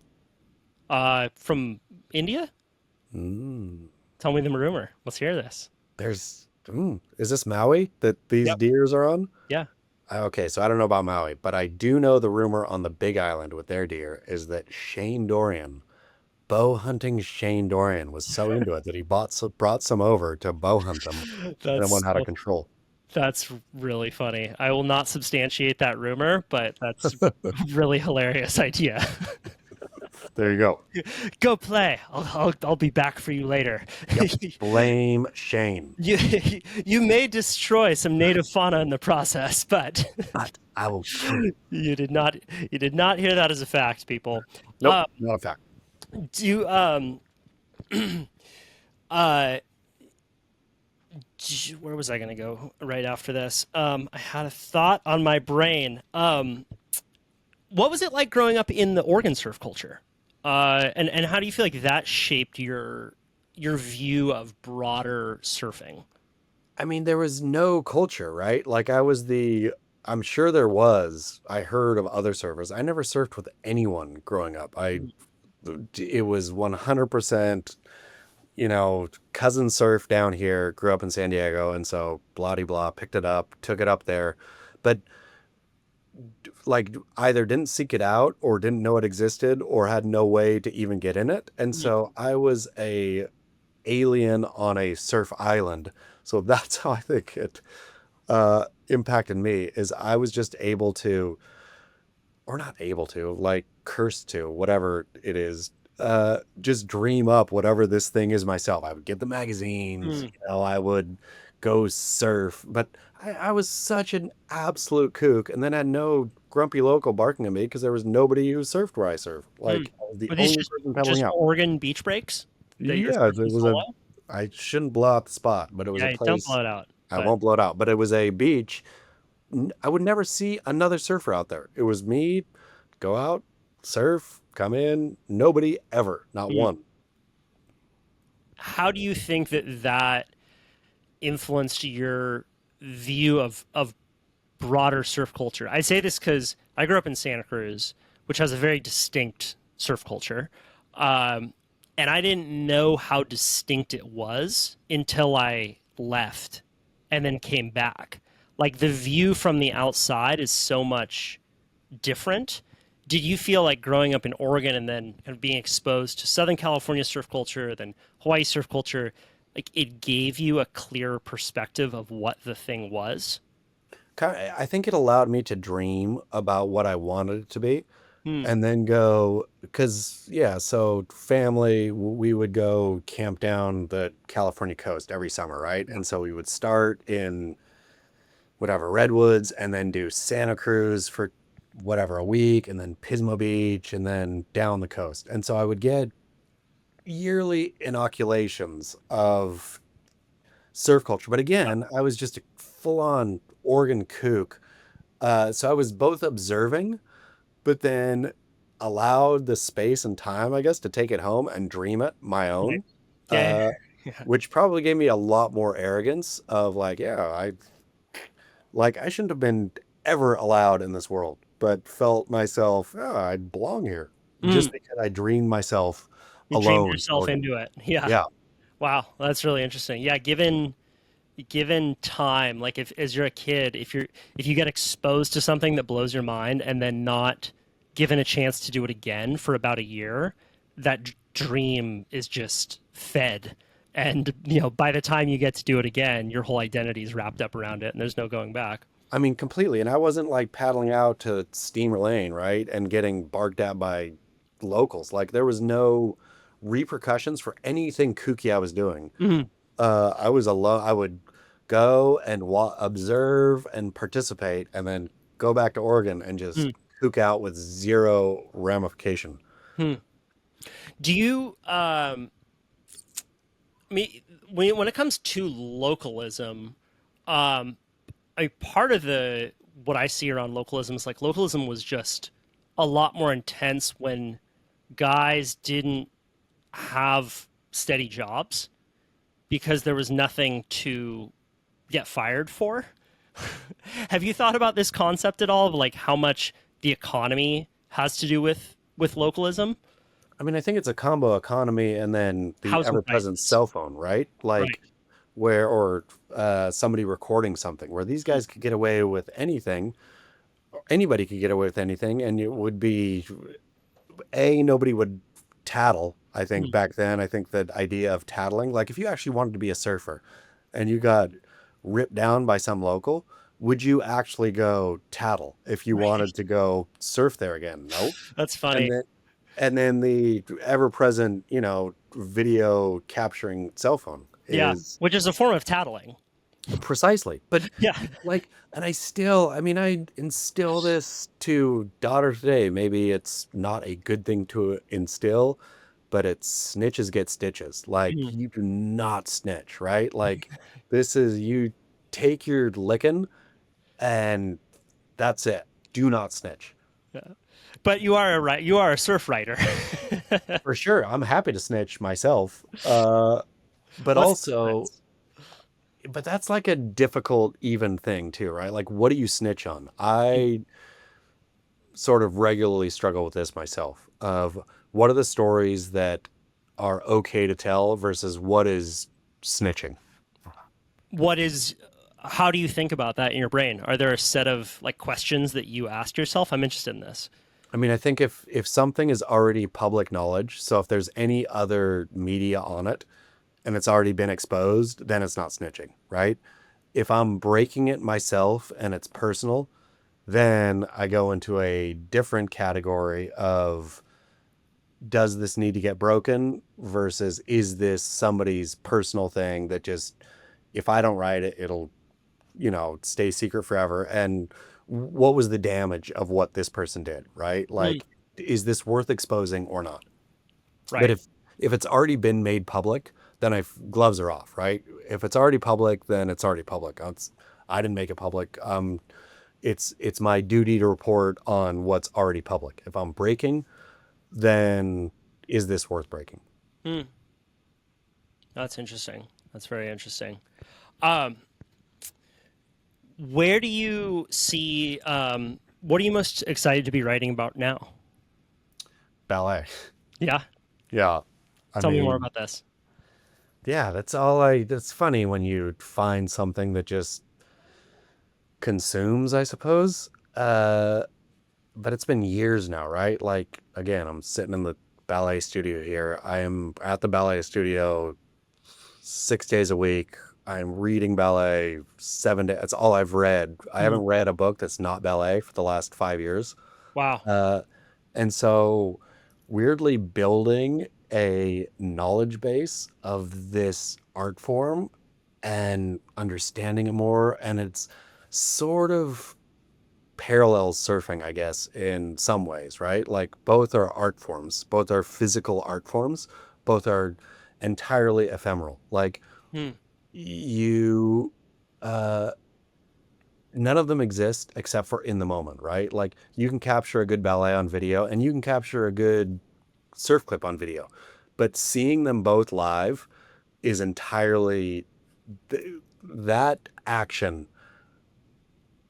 From India? Tell me the rumor. Let's hear this. There's, is this Maui that these deers are on? Yeah. Okay, so I don't know about Maui, but I do know the rumor on the Big Island with their deer is that Shane Dorian, bow hunting Shane Dorian, was so into it that he brought some over to bow hunt them and went out of control. That's really funny. I will not substantiate that rumor, but that's a really hilarious idea. There you go. Go play. I'll be back for you later. Yep. Blame Shane. You may destroy some native fauna in the process, but I will kill you. You did not hear that as a fact, people. Nope, not a fact. Where was I going to go right after this? I had a thought on my brain. What was it like growing up in the Oregon surf culture? And how do you feel like that shaped your view of broader surfing? I mean, there was no culture, right? Like I'm sure there was. I heard of other surfers. I never surfed with anyone growing up. It was 100%, cousin surf down here, grew up in San Diego. And so blah, de blah, picked it up, took it up there. But like either didn't seek it out or didn't know it existed or had no way to even get in it. And so I was a alien on a surf island. So that's how I think it impacted me, is I was just able to, or not able to, like cursed to, whatever it is, just dream up whatever this thing is myself. I would get the magazines, I would go surf, but I was such an absolute kook, and then had no grumpy local barking at me because there was nobody who surfed where I surfed. Like the only person pedaling out. Oregon beach breaks? Yeah, it was I shouldn't blow out the spot, but it was a place. Don't blow it out. I won't blow it out, but it was a beach. I would never see another surfer out there. It was me, go out, surf, come in, nobody ever, not one. How do you think that influenced your view of broader surf culture? I say this because I grew up in Santa Cruz, which has a very distinct surf culture. And I didn't know how distinct it was until I left and then came back. Like the view from the outside is so much different. Did you feel like growing up in Oregon and then kind of being exposed to Southern California surf culture, then Hawaii surf culture, like it gave you a clearer perspective of what the thing was? I think it allowed me to dream about what I wanted it to be. And then go, because, so family, we would go camp down the California coast every summer, right? And so we would start in Redwoods and then do Santa Cruz for a week, and then Pismo Beach, and then down the coast. And so I would get yearly inoculations of surf culture. But again, I was just a full-on Oregon kook. So I was both observing, but then allowed the space and time, I guess, to take it home and dream it my own, which probably gave me a lot more arrogance of like, I shouldn't have been ever allowed in this world, but felt myself, I belong here just because I dreamed myself alone. Dreamed yourself into it. Yeah. Wow. That's really interesting. Yeah. Given time, like as you're a kid, if you get exposed to something that blows your mind and then not given a chance to do it again for about a year, that dream is just fed. And, by the time you get to do it again, your whole identity is wrapped up around it and there's no going back. I mean, completely. And I wasn't like paddling out to Steamer Lane, right? And getting barked at by locals. Like there was no repercussions for anything kooky I was doing. Mhm. I was alone. I would go and observe and participate and then go back to Oregon and just Hmm. kook out with zero ramification. Hmm. Do you, I mean, when it comes to localism, part of the what I see around localism is like localism was just a lot more intense when guys didn't have steady jobs because there was nothing to get fired for. Have you thought about this concept at all of like how much the economy has to do with localism? I mean, I think it's a combo economy and then the Housing ever-present prices. cell phone, right? Right. Like where, or somebody recording something where these guys could get away with anything. Anybody could get away with anything, and it would be nobody would tattle. I think Hmm. back then, I think that idea of tattling, like if you actually wanted to be a surfer and you got ripped down by some local, would you actually go tattle if you wanted to go surf there again? Nope. That's And funny. then the ever present, video capturing cell phone Yeah, is which is a form of tattling. precisely. But Yeah. like, and I instill this to daughter today. Maybe it's not a good thing to instill, but it's snitches get stitches. Like Hmm. you do not snitch, right? Like this is you take your licking and that's it. Do not snitch. Yeah. But you are a surf writer. For sure. I'm happy to snitch myself. But What's the also, difference? but that's like a difficult even thing too, right? Like what do you snitch on? I sort of regularly struggle with this myself of what are the stories that are okay to tell versus what is snitching. What is how do you think about that in your brain? Are there a set of like questions that you ask yourself? I'm interested in this. I mean, I think if something is already public knowledge, so if there's any other media on it and it's already been exposed, then it's not snitching, right? If I'm breaking it myself and it's personal, then I go into a different category of does this need to get broken versus is this somebody's personal thing that just if I don't write it, it'll stay secret forever. And what was the damage of what this person did, right? Hmm. Like, is this worth exposing or not? But Right. if it's already been made public, then gloves are off, right? If it's already public, then it's already public. I didn't make it public. It's my duty to report on what's already public. If I'm breaking, then is this worth breaking? Hmm. That's interesting. That's very interesting. Um, where do you see what are you most excited to be writing about now? Ballet. Yeah. Yeah. I Tell me more mean, about this. yeah, that's funny when you find something that just consumes, I suppose. But it's been years now, right? Like, again, I'm sitting in the ballet studio here. I am at the ballet studio 6 days a week. I'm reading ballet 7 days. That's all I've read. I Hmm. haven't read a book that's not ballet for the last 5 years. Wow. Uh, and so weirdly building a knowledge base of this art form and understanding it more. And it's sort of parallels surfing, I guess, in some ways, right? Like both are art forms, both are physical art forms, both are entirely ephemeral. Like Hmm. you, uh, none of them exist except for in the moment, right? Like you can capture a good ballet on video and you can capture a good surf clip on video, but seeing them both live is entirely that action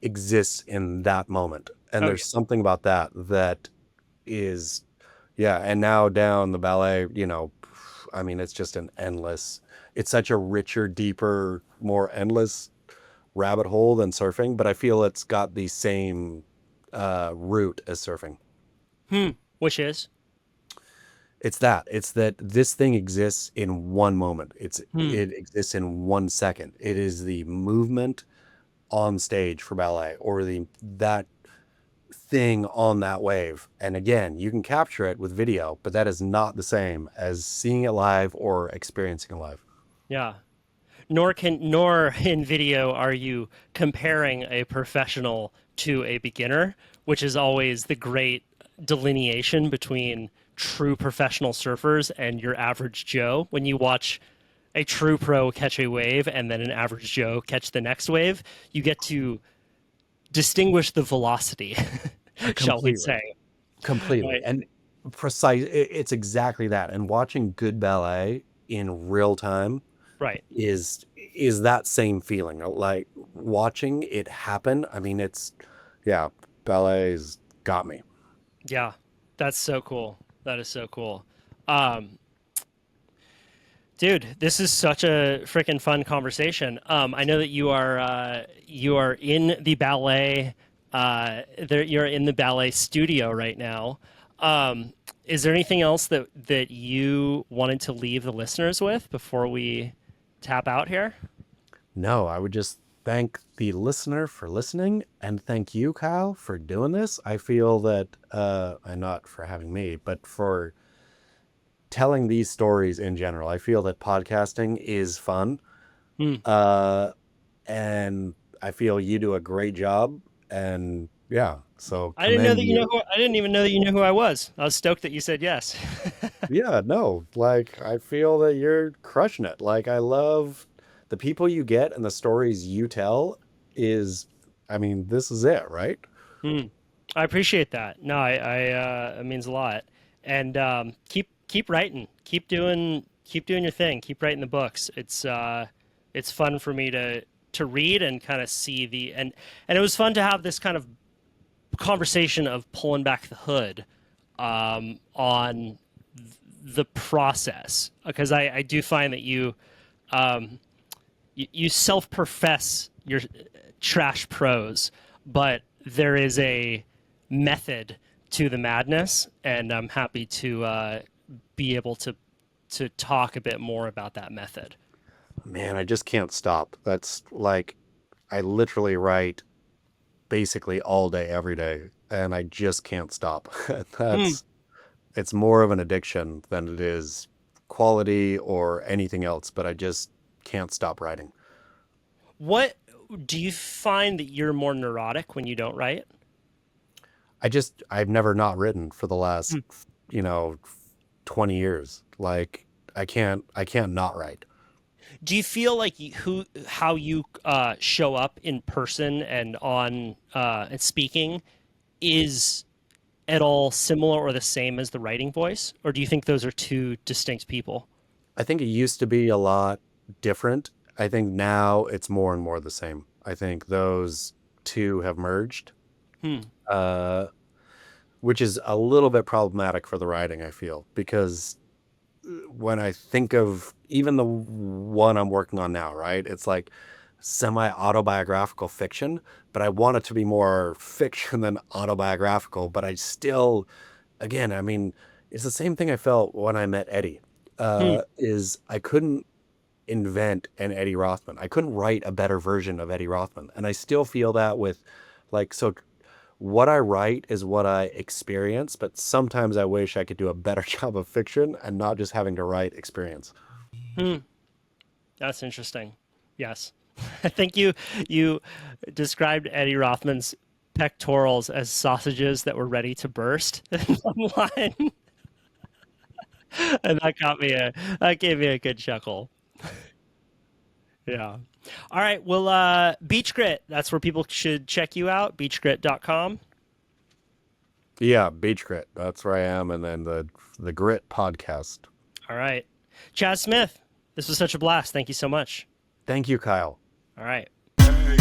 exists in that moment. And Oh there's something about that is, yeah. And now down the ballet, I mean, it's just it's such a richer, deeper, more endless rabbit hole than surfing, but I feel it's got the same root as surfing. yeah. Hmm. Which is? It's that this thing exists in one moment. Hmm. It exists in 1 second. It is the movement on stage for ballet, or that thing on that wave. And again, you can capture it with video, but that is not the same as seeing it live or experiencing it live. Yeah. Nor in video are you comparing a professional to a beginner, which is always the great delineation between true professional surfers and your average Joe. When you watch a true pro catch a wave and then an average Joe catch the next wave, you get to distinguish the velocity, shall we say. Completely. Right. And precise. It's exactly that. And watching good ballet in real time Right. is that same feeling. Like watching it happen. I mean, ballet's got me. Yeah, that's so cool. That is so cool. Dude, this is such a freaking fun conversation. I know that you are in the ballet. You're in the ballet studio right now. Is there anything else that you wanted to leave the listeners with before we tap out here? No, I would just thank the listener for listening, and thank you, Kyle, for doing this. I feel that, and not for having me, but for telling these stories in general. I feel that podcasting is fun. And I feel you do a great job. And yeah, so I didn't even know that you knew who I was. I was stoked that you said yes. Yeah, no, like I feel that you're crushing it. Like I love the people you get and the stories you tell this is it, right? I appreciate that. No, it means a lot. And keep writing, keep doing your thing, keep writing the books. It's fun for me to read and kind of see and it was fun to have this kind of conversation of pulling back the hood on the process, because I do find that you self-profess your trash prose, but there is a method to the madness, and I'm happy to be able to talk a bit more about that method. Man, I just can't stop. That's like, I literally write basically all day, every day, and I just can't stop. It's more of an addiction than it is quality or anything else, but I just can't stop writing. What do you find that you're more neurotic when you don't write? I've never not written for the last, 20 years. Like I can't not write. Do you feel like how you show up in person and on and speaking is at all similar or the same as the writing voice, or do you think those are two distinct people? I think it used to be a lot different. I think now it's more and more the same. I think those two have merged, which is a little bit problematic for the writing, I feel, because when I think of even the one I'm working on now, right? It's like semi-autobiographical fiction, but I want it to be more fiction than autobiographical. But I still, again, I mean, it's the same thing I felt when I met Eddie, is I couldn't invent an Eddie Rothman. I couldn't write a better version of Eddie Rothman. And I still feel that with so what I write is what I experience, but sometimes I wish I could do a better job of fiction and not just having to write experience. That's interesting. Yes. I think you described Eddie Rothman's pectorals as sausages that were ready to burst in one line. And that gave me a good chuckle. Yeah. All right. Well, Beach Grit, that's where people should check you out, beachgrit.com. Yeah, Beach Grit. That's where I am. And then the Grit podcast. All right. Chad Smith, this was such a blast. Thank you so much. Thank you, Kyle. All right. Hey.